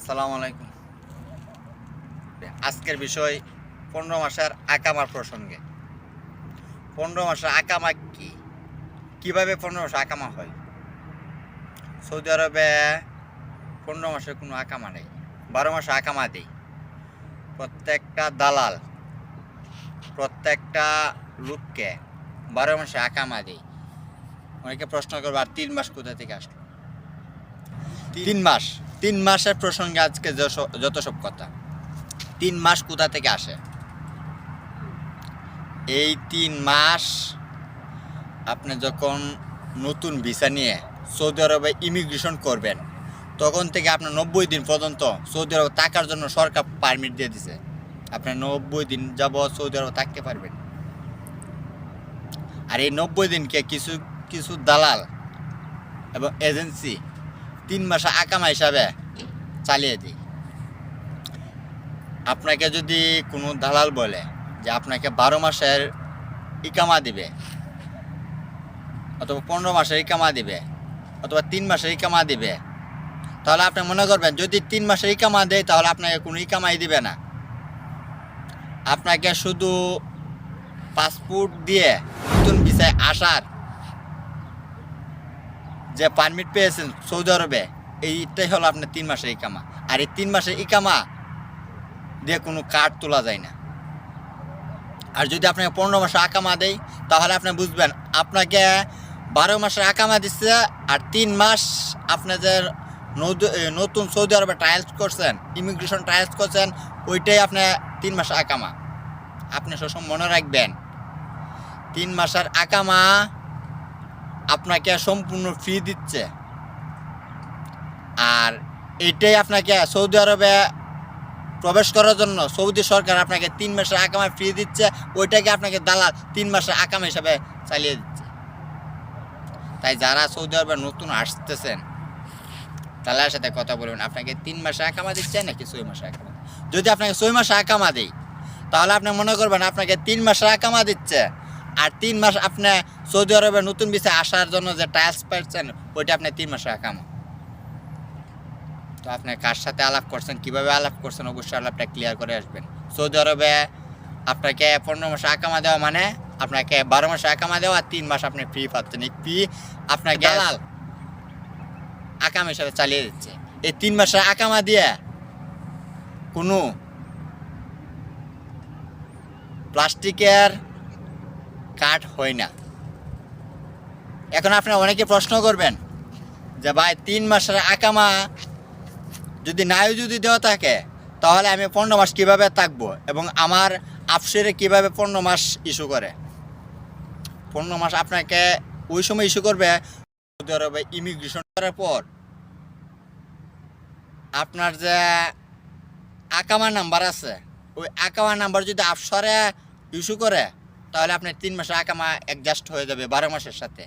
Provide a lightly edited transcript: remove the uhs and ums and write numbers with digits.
আসসালামু আলাইকুম। আজকের বিষয় 15 মাসের আকামার প্রসঙ্গে। 15 মাসের আকামা কি? কিভাবে 15 মাসে আকামা হয়? সৌদি আরবে 15 মাসের কোনো আকামা নেই, 12 মাসে আকামা দেয়। প্রত্যেকটা দালাল প্রত্যেকটা লোককে 12 মাসে আকামা দেয়। অনেকে প্রশ্ন করবে, আর 3 মাস কোথা থেকে আসলো? 3 মাসের প্রসঙ্গে আজকে যত সব কথা। 3 মাস কোথা থেকে আসে? এই 3 মাস আপনি যখন নতুন ভিসা নিয়ে সৌদি আরবে ইমিগ্রেশন করবেন, তখন থেকে আপনার 90 দিন পর্যন্ত সৌদি আরবে থাকার জন্য সরকার পারমিট দিয়ে দিছে। আপনি 90 দিন যাবৎ সৌদি আরবে থাকতে পারবেন। আর এই 90 দিনকে কিছু কিছু দালাল এবং এজেন্সি 3 মাসে আকামা হিসাবে চালিয়ে দিই। আপনাকে যদি কোনো দালাল বলে যে আপনাকে 12 মাসের ইকামা দিবে, অথবা 15 মাসের ইকামা দিবে, অথবা 3 মাসের ইকামা দিবে, তাহলে আপনি মনে করবেন যদি 3 মাসের ইকামা দেয় তাহলে আপনাকে কোনো ইকামাই দিবে না। আপনাকে শুধু পাসপোর্ট দিয়ে নতুন ভিসায় আসার যে পারমিট পেয়েছেন সৌদি আরবে, এইটাই হলো আপনার 3 মাসের ইকামা। আর এই 3 মাসের ইকামা দিয়ে কোনো কার্ড তোলা যায় না। আর যদি আপনাকে 15 মাসে আকামা দেয় তাহলে আপনি বুঝবেন আপনাকে 12 মাসের আকামা দিচ্ছে, আর 3 মাস আপনি যে নতুন সৌদি আরবে ট্রায়ালস করছেন, ইমিগ্রেশন ট্রায়ালস করছেন, ওইটাই আপনি 3 মাসের আকামা। আপনি সবসময় মনে রাখবেন 3 মাসের আকামা আপনাকে সম্পূর্ণ ফ্রি দিচ্ছে। আর এটাই আপনাকে সৌদি আরবে প্রবেশ করার জন্য সৌদি সরকার আপনাকে 3 মাসের আকামা ফ্রি দিচ্ছে, ওইটাকে আপনাকে দালাল 3 মাসের আকামা হিসাবে চালিয়ে দিচ্ছে। তাই যারা সৌদি আরবে নতুন আসতেছেন তাদের সাথে কথা বলবেন, আপনাকে 3 মাসে আকামা দিচ্ছে নাকি 6 মাসে আকামা। যদি আপনাকে 6 মাসে আকামা দেয় তাহলে আপনি মনে করবেন আপনাকে 3 মাসের আকামা দিচ্ছে, আর 3 মাস আপনি সৌদি আরবে নতুন ভিসা আসার জন্য যে ট্রায়ালস পাচ্ছেন, ওইটা আপনি 3 মাসের আকামা। তো আপনি কার সাথে আলাপ করছেন, কিভাবে আলাপ করছেন, অবশ্যই আলাপটা ক্লিয়ার করে আসবেন। সৌদি আরবে আপনাকে 15 মাসে আকামা দেওয়া মানে আপনাকে 12 মাসে আকামা দেওয়া, 3 মাস আপনি ফ্রি পাচ্ছেন। এই ফ্রি আপনাকে দালাল আকামা হিসাবে চালিয়ে দিচ্ছে। এই 3 মাসের আকামা দিয়ে কোনো প্লাস্টিকের কার্ড হয় না। এখন আপনি অনেকে প্রশ্ন করবেন যে ভাই 3 মাসের আকামা যদি নাও যদি দেওয়া থাকে তাহলে আমি 15 মাস কীভাবে থাকবো, এবং আমার আফসেরে কীভাবে 15 মাস ইস্যু করে। 15 মাস আপনাকে ওই সময় ইস্যু করবে সৌদি আরবে ইমিগ্রেশন করার পর আপনার যে আকামা নাম্বার আছে, ওই আকামা নাম্বার যদি আফসরে ইস্যু করে তাহলে আপনার 3 মাসের আকামা অ্যাডজাস্ট হয়ে যাবে 12 মাসের সাথে।